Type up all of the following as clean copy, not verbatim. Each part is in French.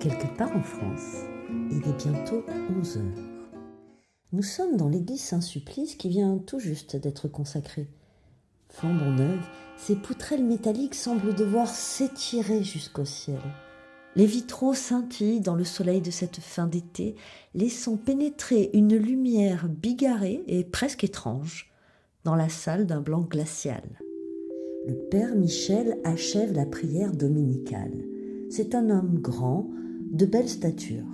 Quelque part en France, il est bientôt 11 heures. Nous sommes dans l'église Saint-Sulpice qui vient tout juste d'être consacrée. Flambant neuve, ses poutrelles métalliques semblent devoir s'étirer jusqu'au ciel. Les vitraux scintillent dans le soleil de cette fin d'été, laissant pénétrer une lumière bigarrée et presque étrange dans la salle d'un blanc glacial. Le père Michel achève la prière dominicale. C'est un homme grand, de belle stature.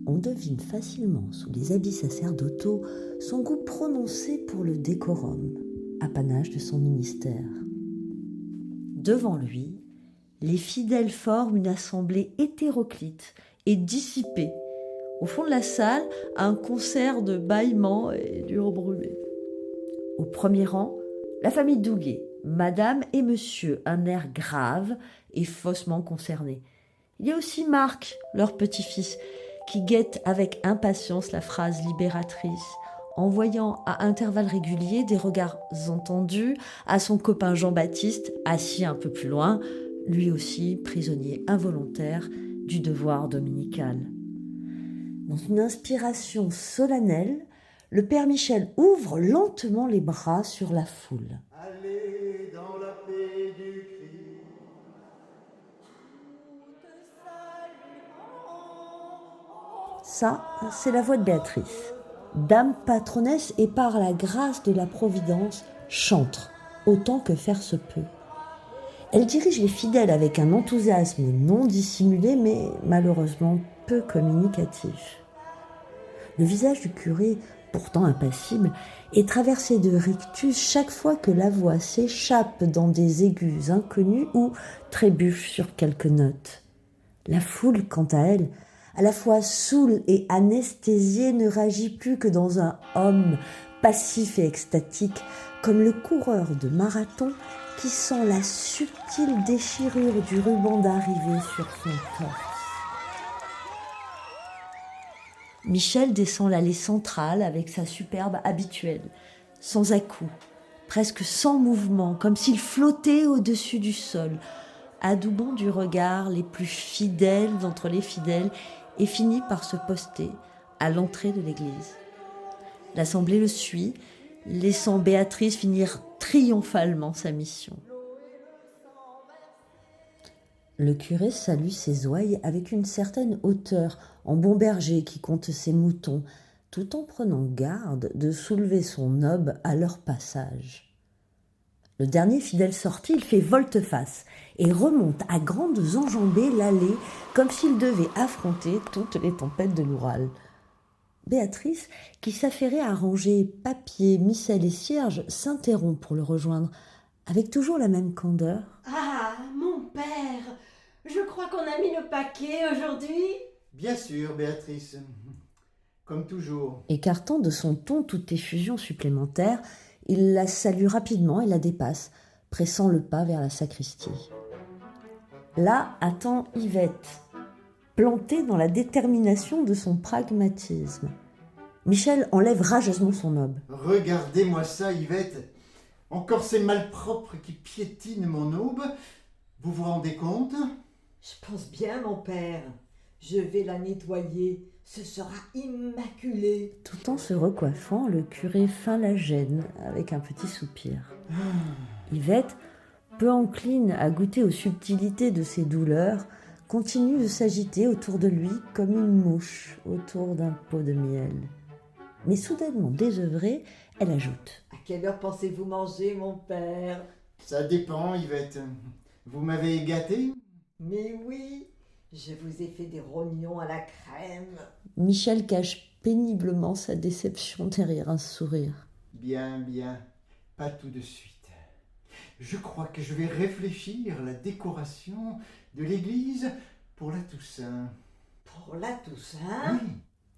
On devine facilement sous les habits sacerdotaux son goût prononcé pour le décorum, apanage de son ministère. Devant lui, les fidèles forment une assemblée hétéroclite et dissipée. Au fond de la salle, un concert de bâillements et d'ures brûlées. Au premier rang, la famille Douguet, madame et monsieur, un air grave et faussement concerné. Il y a aussi Marc, leur petit-fils, qui guette avec impatience la phrase libératrice, envoyant à intervalles réguliers des regards entendus à son copain Jean-Baptiste, assis un peu plus loin, lui aussi prisonnier involontaire du devoir dominical. Dans une inspiration solennelle, le père Michel ouvre lentement les bras sur la foule. Allez dans la paix du Christ. Ça, c'est la voix de Béatrice. Dame patronnesse et par la grâce de la Providence, chantre autant que faire se peut. Elle dirige les fidèles avec un enthousiasme non dissimulé, mais malheureusement peu communicatif. Le visage du curé, pourtant impassible, est traversé de rictus chaque fois que la voix s'échappe dans des aigus inconnus ou trébuche sur quelques notes. La foule, quant à elle, à la fois saoule et anesthésiée, ne réagit plus que dans un homme passif et extatique, comme le coureur de marathon qui sent la subtile déchirure du ruban d'arrivée sur son torse. Michel descend l'allée centrale avec sa superbe habituelle, sans à-coups, presque sans mouvement, comme s'il flottait au-dessus du sol, adoubant du regard les plus fidèles d'entre les fidèles et finit par se poster à l'entrée de l'église. L'assemblée le suit, laissant Béatrice finir triomphalement sa mission. Le curé salue ses ouailles avec une certaine hauteur, en bon berger qui compte ses moutons, tout en prenant garde de soulever son aube à leur passage. Le dernier fidèle sorti, il fait volte-face et remonte à grandes enjambées l'allée comme s'il devait affronter toutes les tempêtes de l'Oural. Béatrice, qui s'affairait à ranger papier, missel et cierges, s'interrompt pour le rejoindre, avec toujours la même candeur. « Ah, mon père, je crois qu'on a mis le paquet aujourd'hui. » Bien sûr, Béatrice. Comme toujours. Écartant de son ton toute effusion supplémentaire, il la salue rapidement et la dépasse, pressant le pas vers la sacristie. Là attend Yvette, plantée dans la détermination de son pragmatisme. Michel enlève rageusement son aube. Regardez-moi ça, Yvette. Encore ces malpropres qui piétinent mon aube. Vous vous rendez compte ? Je pense bien, mon père. Je vais la nettoyer. Ce sera immaculé. Tout en se recoiffant, le curé feint la gêne avec un petit soupir. Yvette, peu encline à goûter aux subtilités de ses douleurs, continue de s'agiter autour de lui comme une mouche autour d'un pot de miel. Mais soudainement désœuvrée, elle ajoute : À quelle heure pensez-vous manger, mon père ? Ça dépend, Yvette. Vous m'avez gâté ? Mais oui, je vous ai fait des rognons à la crème. Michel cache péniblement sa déception derrière un sourire. Bien, pas tout de suite. Je crois que je vais réfléchir à la décoration de l'église pour la Toussaint. Pour la Toussaint ? Oui.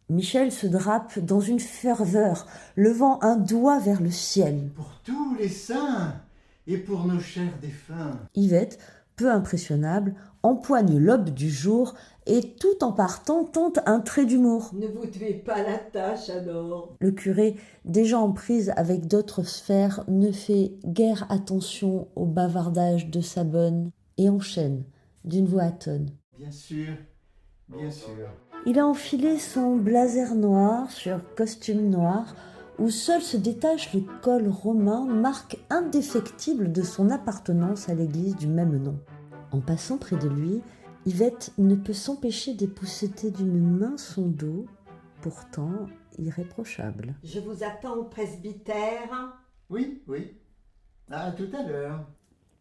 Michel se drape dans une ferveur, levant un doigt vers le ciel. Pour tous les saints et pour nos chers défunts. Yvette, peu impressionnable, empoigne l'aube du jour et tout en partant tente un trait d'humour. Ne vous tuez pas la tâche alors. Le curé, déjà en prise avec d'autres sphères, ne fait guère attention au bavardage de sa bonne et enchaîne d'une voix atone. Bien sûr, Bien sûr. Il a enfilé son blazer noir sur costume noir, où seul se détache le col romain, marque indéfectible de son appartenance à l'église du même nom. En passant près de lui, Yvette ne peut s'empêcher d'épousseter d'une main son dos, pourtant irréprochable. Je vous attends au presbytère. Oui, oui. À tout à l'heure.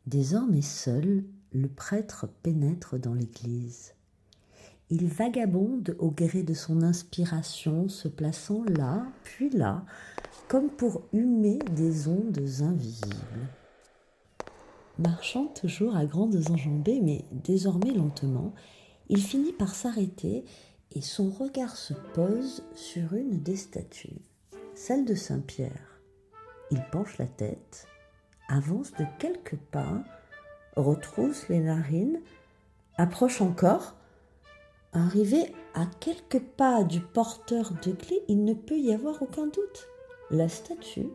Désormais seul, le prêtre pénètre dans l'église. Il vagabonde au gré de son inspiration, se plaçant là, puis là, comme pour humer des ondes invisibles. Marchant toujours à grandes enjambées, mais désormais lentement, il finit par s'arrêter et son regard se pose sur une des statues, celle de Saint-Pierre. Il penche la tête, avance de quelques pas, retrousse les narines, approche encore. Arrivé à quelques pas du porteur de clé, il ne peut y avoir aucun doute. La statue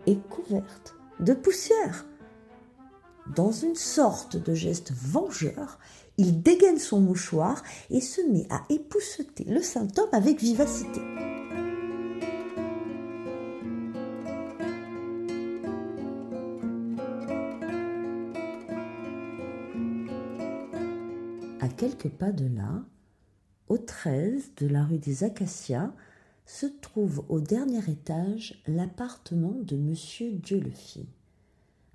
est couverte de poussière. Dans une sorte de geste vengeur, il dégaine son mouchoir et se met à épousseter le saint homme avec vivacité. À quelques pas de là, au 13 de la rue des Acacias, se trouve au dernier étage l'appartement de Monsieur Dieulefit.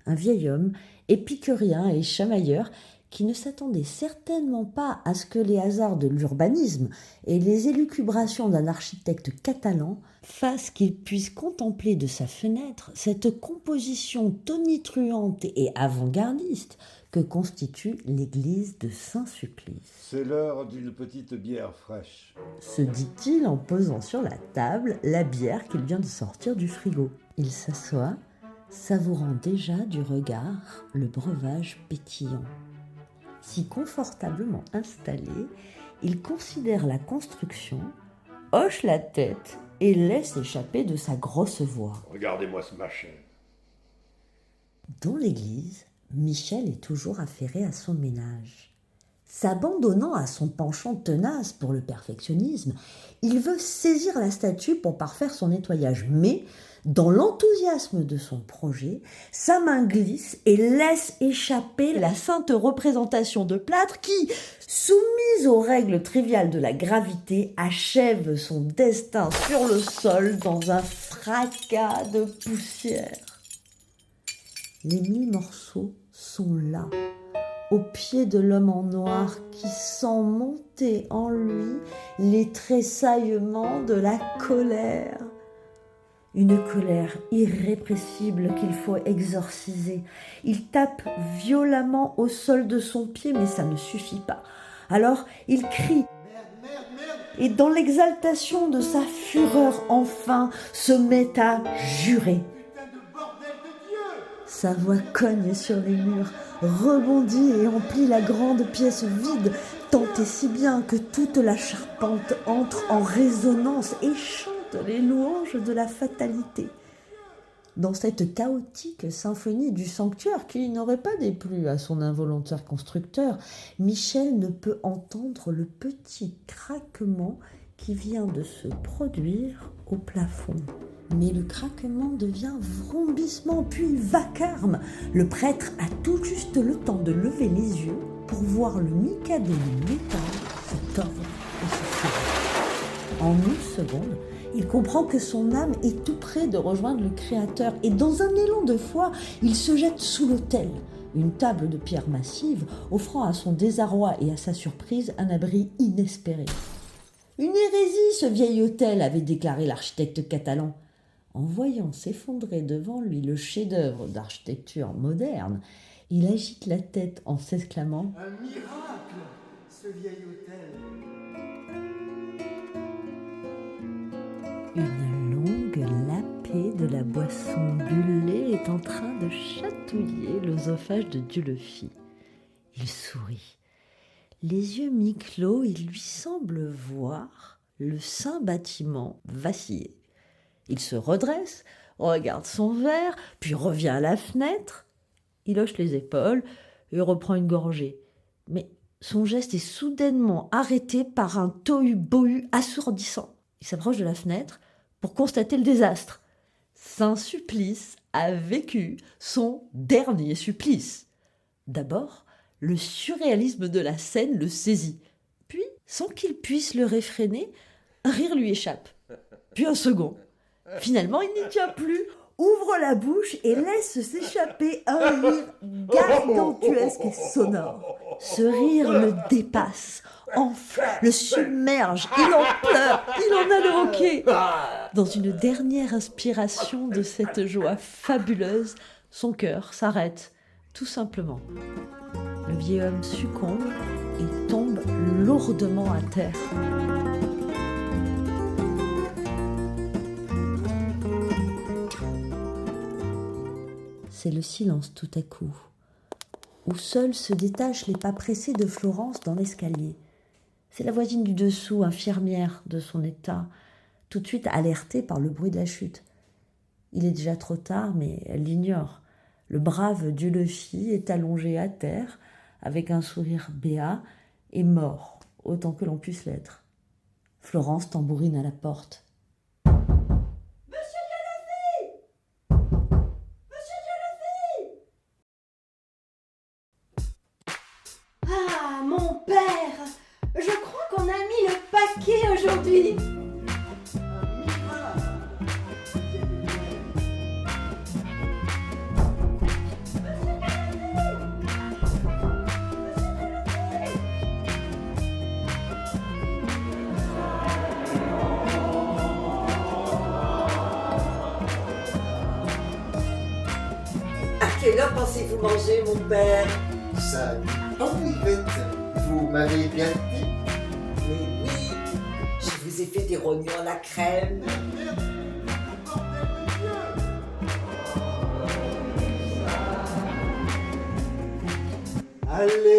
Un vieil homme, épicurien et chamailleur, qui ne s'attendait certainement pas à ce que les hasards de l'urbanisme et les élucubrations d'un architecte catalan fassent qu'il puisse contempler de sa fenêtre cette composition tonitruante et avant-gardiste que constitue l'église de Saint-Supplice. C'est l'heure d'une petite bière fraîche. Se dit-il en posant sur la table la bière qu'il vient de sortir du frigo. Il s'assoit, savourant déjà du regard le breuvage pétillant. Si confortablement installé, il considère la construction, hoche la tête et laisse échapper de sa grosse voix. Regardez-moi ce machin. Dans l'église, Michel est toujours affairé à son ménage. S'abandonnant à son penchant tenace pour le perfectionnisme, il veut saisir la statue pour parfaire son nettoyage. Mais, dans l'enthousiasme de son projet, sa main glisse et laisse échapper la sainte représentation de plâtre qui, soumise aux règles triviales de la gravité, achève son destin sur le sol dans un fracas de poussière. Les 1000 morceaux sont là, au pied de l'homme en noir qui sent monter en lui les tressaillements de la colère. Une colère irrépressible qu'il faut exorciser. Il tape violemment au sol de son pied, mais ça ne suffit pas. Alors il crie. Et dans l'exaltation de sa fureur, enfin, se met à jurer. Sa voix cogne sur les murs, rebondit et emplit la grande pièce vide, tant et si bien que toute la charpente entre en résonance et chante les louanges de la fatalité. Dans cette chaotique symphonie du sanctuaire qui n'aurait pas déplu à son involontaire constructeur, Michel ne peut entendre le petit craquement qui vient de se produire au plafond. Mais le craquement devient vrombissement, puis vacarme. Le prêtre a tout juste le temps de lever les yeux pour voir le mikado de métal se tordre et se serrer. En une seconde, il comprend que son âme est tout près de rejoindre le Créateur et dans un élan de foi, il se jette sous l'autel, une table de pierre massive offrant à son désarroi et à sa surprise un abri inespéré. Une hérésie, ce vieil autel, avait déclaré l'architecte catalan. En voyant s'effondrer devant lui le chef-d'œuvre d'architecture moderne, il agite la tête en s'exclamant « Un miracle, ce vieil hôtel !» Une longue lapée de la boisson bullée est en train de chatouiller l'œsophage de Dieulefit. Il sourit. Les yeux mi-clos, il lui semble voir le saint bâtiment vaciller. Il se redresse, regarde son verre, puis revient à la fenêtre. Il hoche les épaules et reprend une gorgée. Mais Son geste est soudainement arrêté par un tohu-bohu assourdissant. Il s'approche de la fenêtre pour constater le désastre. Saint-Sulpice a vécu son dernier supplice. D'abord, le surréalisme de la scène le saisit. Puis, sans qu'il puisse le réfréner, un rire lui échappe. Puis un second. Finalement, il n'y tient plus, ouvre la bouche et laisse s'échapper un rire gargantuesque et sonore. Ce rire le dépasse, enfle, le submerge, il en pleure, il en a le hoquet. Dans une dernière inspiration de cette joie fabuleuse, son cœur s'arrête, tout simplement. Le vieil homme succombe et tombe lourdement à terre. C'est le silence tout à coup, où seuls se détachent les pas pressés de Florence dans l'escalier. C'est la voisine du dessous, infirmière de son état, tout de suite alertée par le bruit de la chute. Il est déjà trop tard, mais elle l'ignore. Le brave Dieulefit est allongé à terre, avec un sourire béat, et mort, autant que l'on puisse l'être. Florence tambourine à la porte. Ah, mon père! Je crois qu'on a mis le paquet aujourd'hui! À quelle heure pensez-vous manger, mon père? Ça, Henriette, vous m'avez bien dit. Mais oui, je vous ai fait des rognons à la crème. Allez,